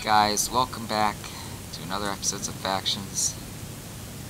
Guys, welcome back to another episode of Factions.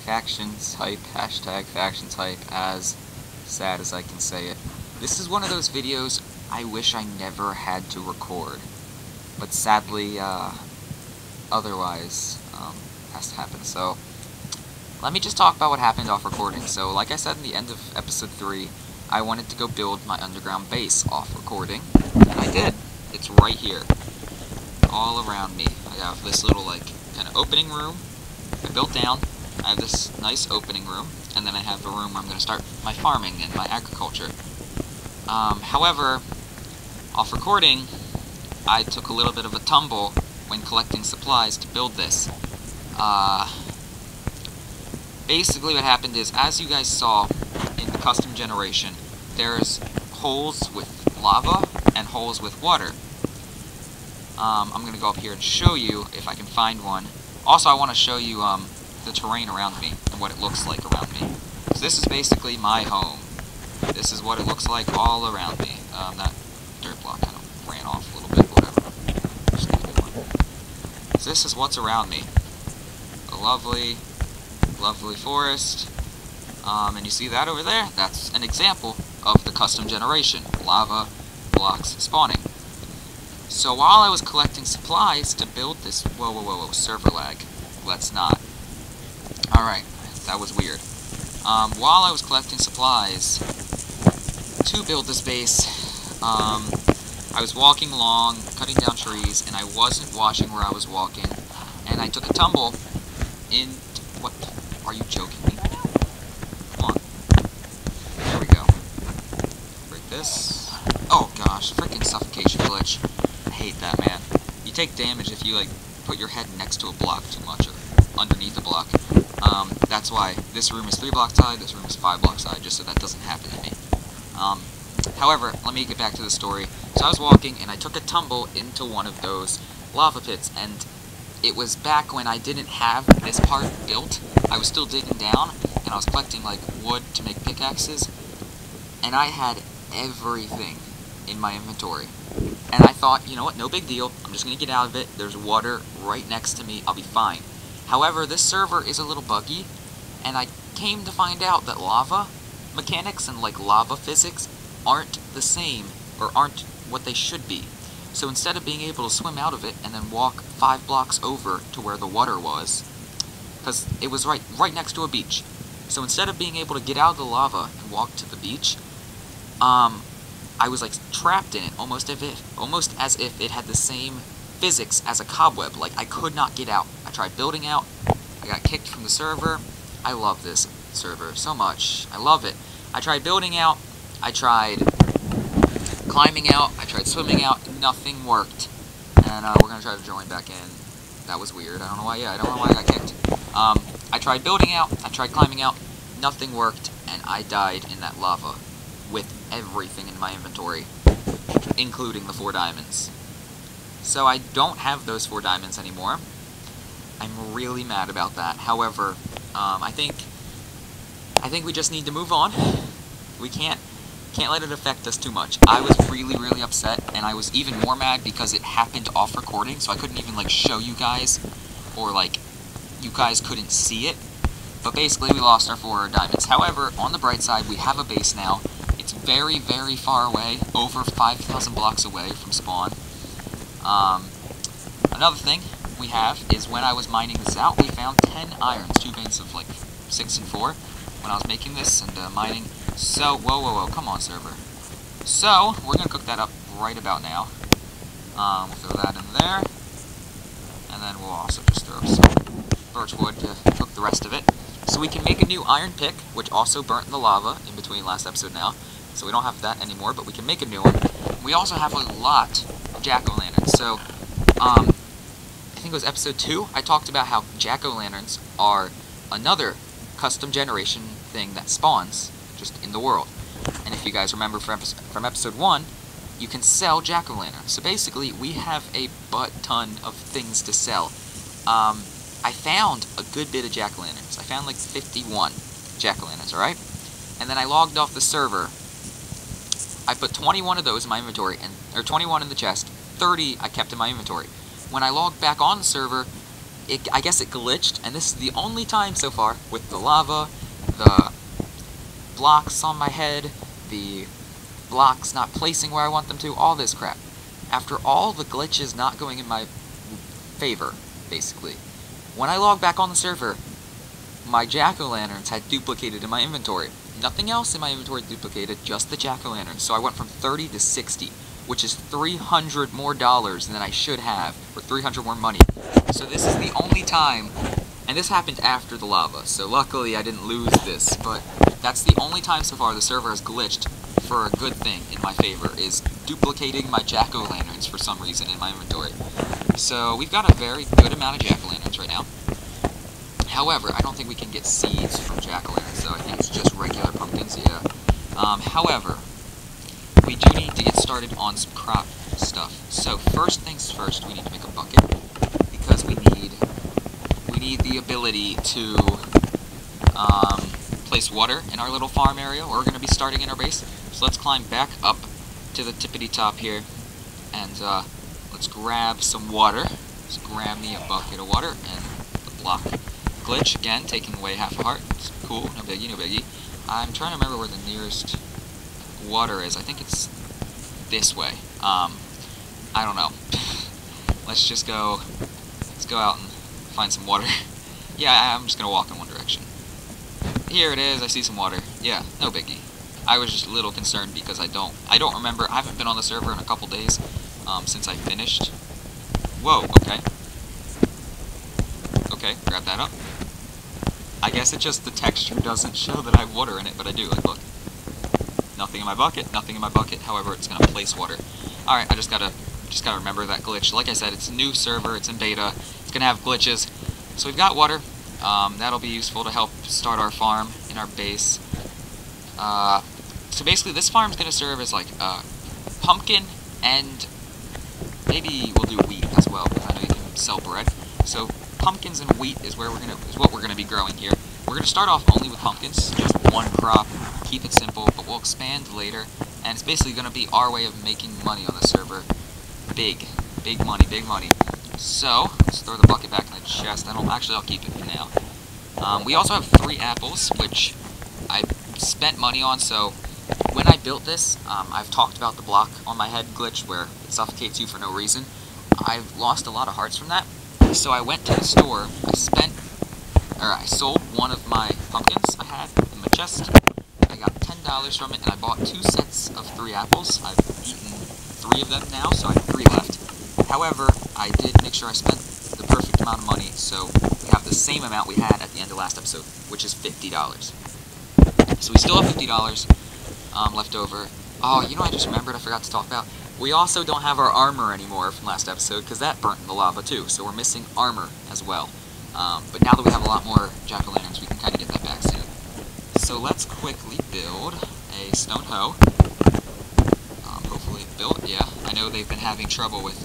Factions hype, hashtag Factions hype, as sad as I can say it. This is one of those videos I wish I never had to record, but sadly, otherwise, has to happen. So, let me just talk about what happened off recording. So, like I said in the end of episode 3, I wanted to go build my underground base off recording, and I did. It's right here. All around me. I have this little, kind of opening room. I built down. I have this nice opening room, and then I have the room where I'm going to start my farming and my agriculture. However, off recording, I took a little bit of a tumble when collecting supplies to build this. Basically what happened is, as you guys saw in the custom generation, there's holes with lava and holes with water. I'm going to go up here and show you if I can find one. Also, I want to show you the terrain around me and what it looks like around me. So this is basically my home. This is what it looks like all around me. That dirt block kind of ran off a little bit, whatever. Just leave it alone. So this is what's around me. A lovely, lovely forest. And you see that over there? That's an example of the custom generation. Lava blocks spawning. So while I was collecting supplies to build this... Whoa, server lag. Let's not. Alright, that was weird. While I was collecting supplies to build this base, I was walking along, cutting down trees, and I wasn't watching where I was walking, and I took a tumble in... What? Are you joking me? Come on. There we go. Break this. Oh gosh, freaking suffocation glitch. I hate that, man. You take damage if you, put your head next to a block too much, or underneath a block. That's why this room is 3 blocks high, this room is 5 blocks high, just so that doesn't happen to me. However, let me get back to the story. So I was walking, and I took a tumble into one of those lava pits, and it was back when I didn't have this part built. I was still digging down, and I was collecting, wood to make pickaxes, and I had everything in my inventory. And I thought, you know what, no big deal, I'm just going to get out of it, there's water right next to me, I'll be fine. However, this server is a little buggy, and I came to find out that lava mechanics and, lava physics aren't the same, or aren't what they should be. So instead of being able to swim out of it and then walk 5 blocks over to where the water was, because it was right next to a beach, so instead of being able to get out of the lava and walk to the beach, I was trapped in it, almost as if it had the same physics as a cobweb. I could not get out. I tried building out, I got kicked from the server. I love this server so much. I love it. I tried building out, I tried climbing out, I tried swimming out, nothing worked. And we're gonna try to join back in. That was weird. I don't know why I got kicked. I tried building out, I tried climbing out, nothing worked, and I died in that lava with everything in my inventory, including the 4 diamonds. So I don't have those 4 diamonds anymore. I'm really mad about that. However, I think we just need to move on. We can't let it affect us too much. I was really upset, and I was even more mad because it happened off recording, so I couldn't even show you guys, or you guys couldn't see it. But basically, we lost our 4 diamonds. However, on the bright side, we have a base now. It's very far away, over 5,000 blocks away from spawn. Another thing we have is when I was mining this out, we found 10 irons, 2 veins of 6 and 4 when I was making this and mining. So, whoa, come on, server. So, we're gonna cook that up right about now. We'll throw that in there, and then we'll also just throw some birch wood to cook the rest of it. So we can make a new iron pick, which also burnt in the lava in between last episode now. So we don't have that anymore, but we can make a new one. We also have a lot of jack-o'-lanterns. So, I think it was episode 2, I talked about how jack-o'-lanterns are another custom generation thing that spawns just in the world. And if you guys remember from episode 1, you can sell jack-o'-lanterns. So basically, we have a butt-ton of things to sell. I found a good bit of jack-o'-lanterns. I found 51 jack-o'-lanterns, alright? And then I logged off the server. I put 21 of those in my inventory, or 21 in the chest, 30 I kept in my inventory. when I logged back on the server, I guess it glitched, and this is the only time so far with the lava, the blocks on my head, the blocks not placing where I want them to, all this crap. After all the glitches not going in my favor, basically, when I logged back on the server, my jack-o'-lanterns had duplicated in my inventory. Nothing else in my inventory duplicated, just the jack-o'-lanterns. So I went from 30 to 60, which is $300 more than I should have, or 300 more money. So this is the only time, and this happened after the lava, so luckily I didn't lose this, but that's the only time so far the server has glitched for a good thing in my favor, is duplicating my jack-o'-lanterns for some reason in my inventory. So we've got a very good amount of jack-o'-lanterns right now. However, I don't think we can get seeds from jack-o'-lanterns, so I think it's just regular pumpkins, yeah. However, we do need to get started on some crop stuff. So first things first, we need to make a bucket, because we need the ability to place water in our little farm area where we're going to be starting in our base. So let's climb back up to the tippity top here, and let's grab some water. Let's grab me a bucket of water, and the block glitch, again, taking away half a heart. It's cool, no biggie, no biggie. I'm trying to remember where the nearest water is. I think it's this way. I don't know. Let's just go, let's go out and find some water. Yeah, I'm just gonna walk in one direction. Here it is, I see some water. Yeah, no biggie. I was just a little concerned because I don't remember, I haven't been on the server in a couple days, since I finished. Whoa, okay. Okay, grab that up. I guess it's just the texture doesn't show that I have water in it, but I do, like, look. Nothing in my bucket, nothing in my bucket, however, it's gonna place water. Alright, I just gotta remember that glitch. Like I said, it's a new server, it's in beta, it's gonna have glitches. So we've got water, that'll be useful to help start our farm in our base. So basically this farm's gonna serve as like pumpkin, and maybe we'll do wheat as well, because I know you can sell bread. So pumpkins and wheat is what we're gonna be growing here. We're gonna start off only with pumpkins, just one crop, keep it simple, but we'll expand later, and it's basically gonna be our way of making money on the server. Big money, big money. So let's throw the bucket back in the chest. I'll keep it for now. We also have 3 apples, which I spent money on. So when I built this, I've talked about the block on my head glitch where it suffocates you for no reason. I've lost a lot of hearts from that. So I went to the store, I sold one of my pumpkins I had in my chest. I got $10 from it, and I bought 2 sets of 3 apples. I've eaten 3 of them now, so I have 3 left. However, I did make sure I spent the perfect amount of money, so we have the same amount we had at the end of last episode, which is $50. So we still have $50 left over. Oh, you know, I just remembered, I forgot to talk about. We also don't have our armor anymore from last episode, because that burnt in the lava too, so we're missing armor as well. But now that we have a lot more jack-o'-lanterns, we can kind of get that back soon. So let's quickly build a stone hoe. Hopefully built, yeah. I know they've been having trouble with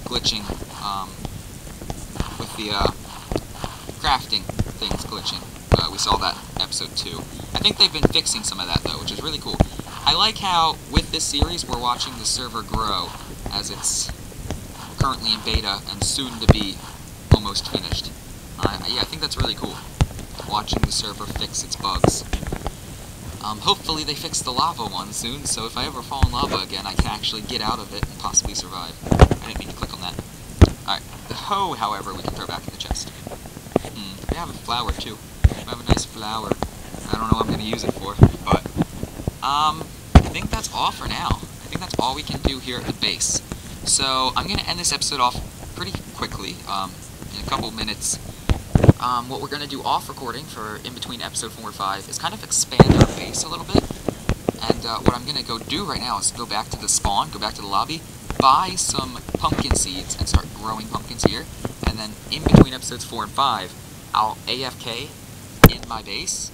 glitching, with the crafting things glitching. We saw that episode 2. I think they've been fixing some of that though, which is really cool. I like how, with this series, we're watching the server grow, as it's currently in beta and soon to be almost finished. Yeah, I think that's really cool, watching the server fix its bugs. Hopefully they fix the lava one soon, so if I ever fall in lava again, I can actually get out of it and possibly survive. I didn't mean to click on that. Alright, the hoe, however, we can throw back in the chest. We have a flower, too. We have a nice flower. I don't know what I'm going to use it for, but I think that's all for now. I think that's all we can do here at the base. So I'm going to end this episode off pretty quickly, in a couple minutes. What we're going to do off recording for in between episode 4 and 5 is kind of expand our base a little bit. And what I'm going to go do right now is go back to the spawn, go back to the lobby, buy some pumpkin seeds and start growing pumpkins here. And then in between episodes 4 and 5, I'll AFK in my base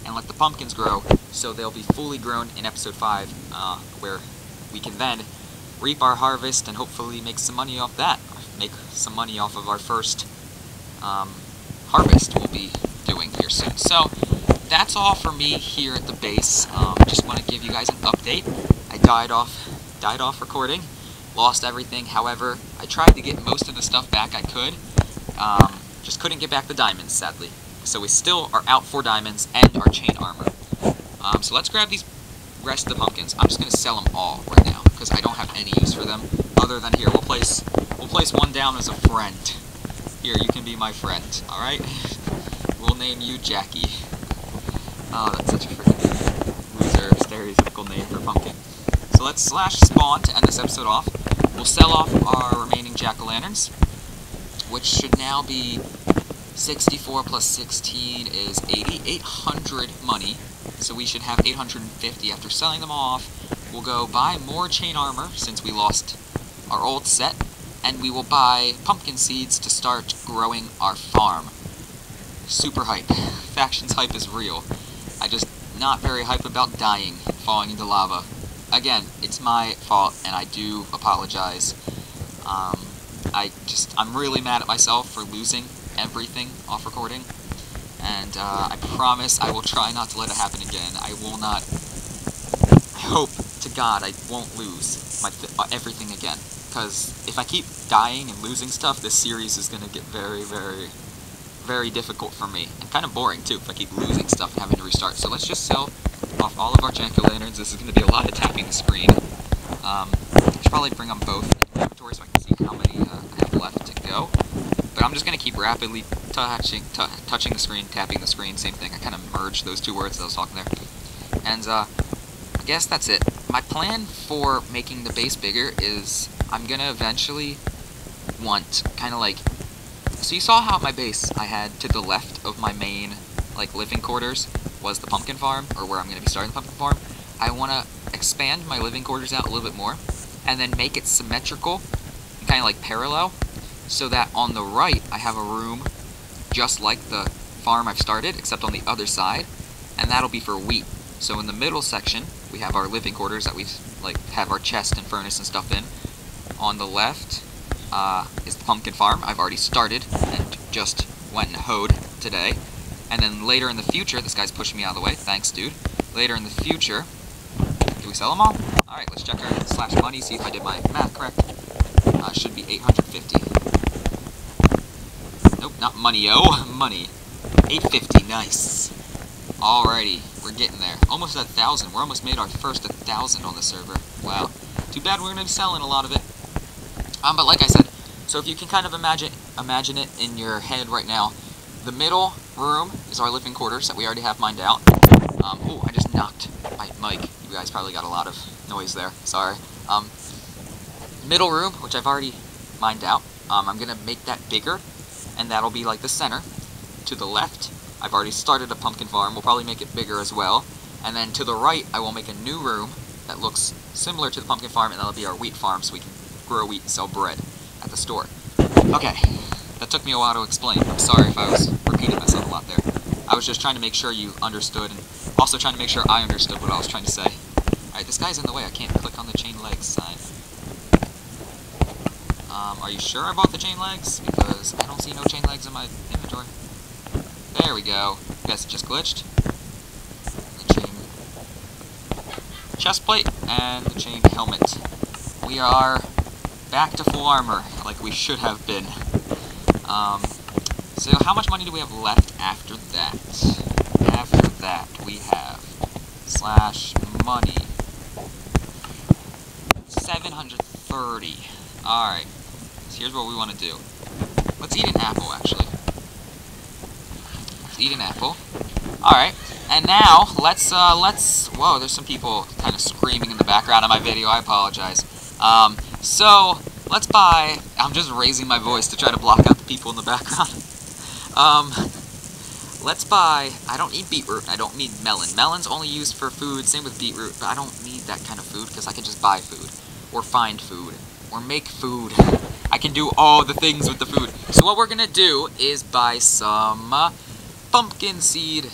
and let the pumpkins grow, so they'll be fully grown in episode 5, where we can then reap our harvest and hopefully make some money off that. Make some money off of our first harvest we'll be doing here soon. So that's all for me here at the base. Just want to give you guys an update. I died off recording, lost everything. However, I tried to get most of the stuff back I could. Just couldn't get back the diamonds, sadly. So we still are out 4 diamonds and our chain armor. So let's grab these rest of the pumpkins. I'm just going to sell them all right now, because I don't have any use for them, other than here, we'll place one down as a friend. Here, you can be my friend, alright? We'll name you Jackie. Oh, that's such a freaking loser, stereotypical name for a pumpkin. So let's /spawn to end this episode off. We'll sell off our remaining jack-o'-lanterns, which should now be 64 plus 16 is 80, 800 money. So we should have 850 after selling them off. We'll go buy more chain armor since we lost our old set, and we will buy pumpkin seeds to start growing our farm. Super hype. Factions hype is real. I just not very hype about dying, falling into lava. Again, it's my fault, and I do apologize. I'm really mad at myself for losing everything off recording, and I promise I will try not to let it happen again. I will not. I hope to God I won't lose my everything again, because if I keep dying and losing stuff, this series is going to get very, very, very difficult for me, and kind of boring too if I keep losing stuff and having to restart. So let's just sell off all of our jack-o'-lanterns. This is going to be a lot of tapping the screen. I should probably bring them both in the inventory so I can see how many I have left to go. But I'm just going to keep rapidly touching the screen, tapping the screen, same thing. I kind of merged those two words that I was talking there. And I guess that's it. My plan for making the base bigger is I'm going to eventually want kind of like... So you saw how at my base I had to the left of my main like living quarters was the pumpkin farm, or where I'm going to be starting the pumpkin farm. I want to expand my living quarters out a little bit more, and then make it symmetrical, and kind of like parallel, so that on the right I have a room just like the farm I've started, except on the other side, and that'll be for wheat. So in the middle section, we have our living quarters that we like have our chest and furnace and stuff in. On the left is the pumpkin farm I've already started and just went and hoed today. And then later in the future, this guy's pushing me out of the way. Thanks, dude. Later in the future, do we sell them all? All right, let's check our /money, see if I did my math correct. Should be 850. Nope, not money-o, money. 850, nice. Alrighty, we're getting there. Almost at 1,000. We're almost made our first 1,000 on the server. Wow. Too bad we're going to be selling a lot of it. But like I said, so if you can kind of imagine it in your head right now, the middle room is our living quarters that we already have mined out. Oh, I just knocked my mic. You guys probably got a lot of noise there. Sorry. Middle room, which I've already mined out. I'm going to make that bigger, and that'll be like the center. To the left, I've already started a pumpkin farm. We'll probably make it bigger as well. And then to the right, I will make a new room that looks similar to the pumpkin farm, and that'll be our wheat farm, so we can grow wheat and sell bread at the store. Okay. That took me a while to explain. I'm sorry if I was repeating myself a lot there. I was just trying to make sure you understood, and also trying to make sure I understood what I was trying to say. Alright, this guy's in the way. I can't click on the chain legs sign. Are you sure I bought the chain legs? Because I don't see no chain legs in my inventory. There we go. I guess it just glitched. The chain chest plate and the chain helmet. We are back to full armor, like we should have been. So how much money do we have left after that? After that, we have /money 730. Alright, so here's what we want to do. Let's eat an apple, actually. Let's eat an apple. Alright, and now, let's, whoa, there's some people kind of screaming in the background of my video, I apologize. So, let's buy, I'm just raising my voice to try to block out the people in the background. Let's buy, I don't need beetroot, I don't need melon. Melon's only used for food, same with beetroot, but I don't need that kind of food because I can just buy food, or find food, or make food. I can do all the things with the food. So what we're gonna do is buy some pumpkin seed.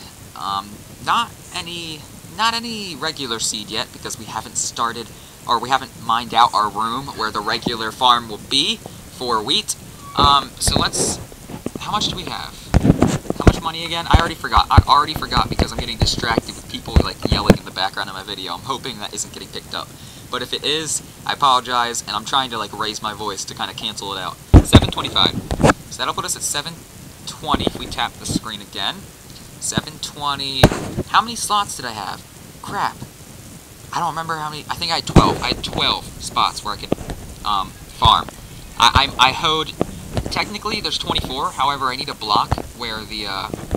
Not any regular seed yet because we haven't started, or we haven't mined out our room where the regular farm will be for wheat. So let's, how much do we have? How much money again? I already forgot because I'm getting distracted with people like yelling in the background of my video. I'm hoping that isn't getting picked up. But if it is, I apologize, and I'm trying to like raise my voice to kind of cancel it out. 725. So that'll put us at 720 if we tap the screen again. 720. How many slots did I have? Crap. I don't remember how many. I think I had 12. I had 12 spots where I could farm. I hoed. Technically, there's 24. However, I need a block where the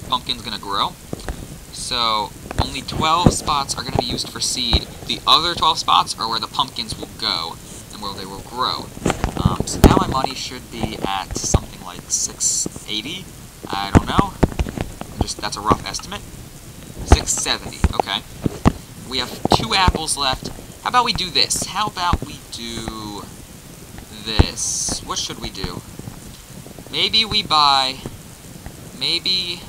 pumpkin's gonna grow. So only 12 spots are gonna be used for seed. The other 12 spots are where the pumpkins will go and where they will grow. So now my money should be at something like 680. I don't know. That's a rough estimate. 670. Okay. We have 2 apples left. How about we do this? How about we do this? What should we do? Maybe we buy... Maybe...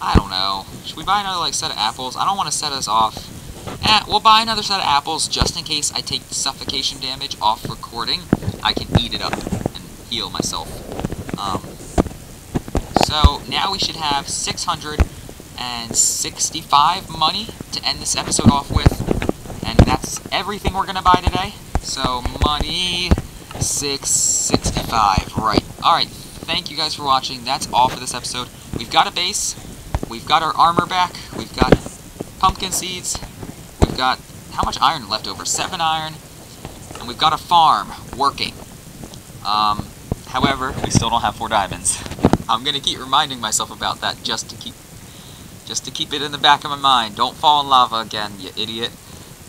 I don't know. Should we buy another like set of apples? I don't want to set us off. We'll buy another set of apples just in case I take suffocation damage off recording. I can eat it up and heal myself. So now we should have 665 money to end this episode off with. And that's everything we're going to buy today. So money, 665, right. Alright, thank you guys for watching. That's all for this episode. We've got a base. We've got our armor back. We've got pumpkin seeds. We've got, how much iron left over? 7 iron. And we've got a farm working. However, we still don't have 4 diamonds. I'm gonna keep reminding myself about that just to keep it in the back of my mind. Don't fall in lava again, you idiot.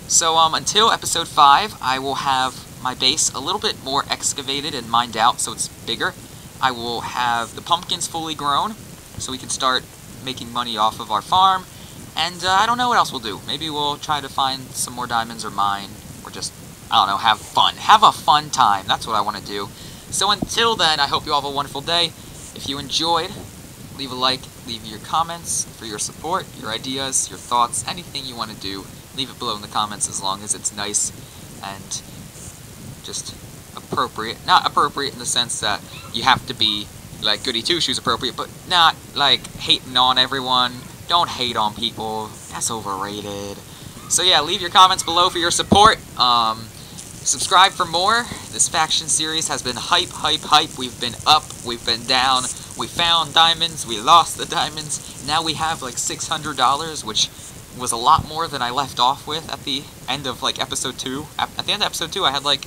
So until episode 5, I will have my base a little bit more excavated and mined out so it's bigger. I will have the pumpkins fully grown so we can start making money off of our farm. And I don't know what else we'll do. Maybe we'll try to find some more diamonds or mine, or just, I don't know, have fun. Have a fun time. That's what I want to do. So until then, I hope you all have a wonderful day. If you enjoyed, leave a like, leave your comments for your support, your ideas, your thoughts, anything you want to do. Leave it below in the comments as long as it's nice and just appropriate. Not appropriate in the sense that you have to be like goody two-shoes appropriate, but not like hating on everyone. Don't hate on people. That's overrated. So yeah, leave your comments below for your support. Subscribe for more. This faction series has been hype, hype, hype. We've been up, we've been down. We found diamonds, we lost the diamonds. Now we have like $600, which was a lot more than I left off with at the end of like episode 2. At the end of episode 2, I had like...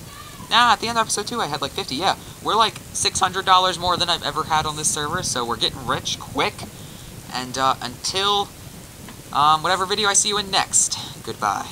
at the end of episode 2, I had like 50, yeah. We're like $600 more than I've ever had on this server, so we're getting rich quick. And until whatever video I see you in next, goodbye.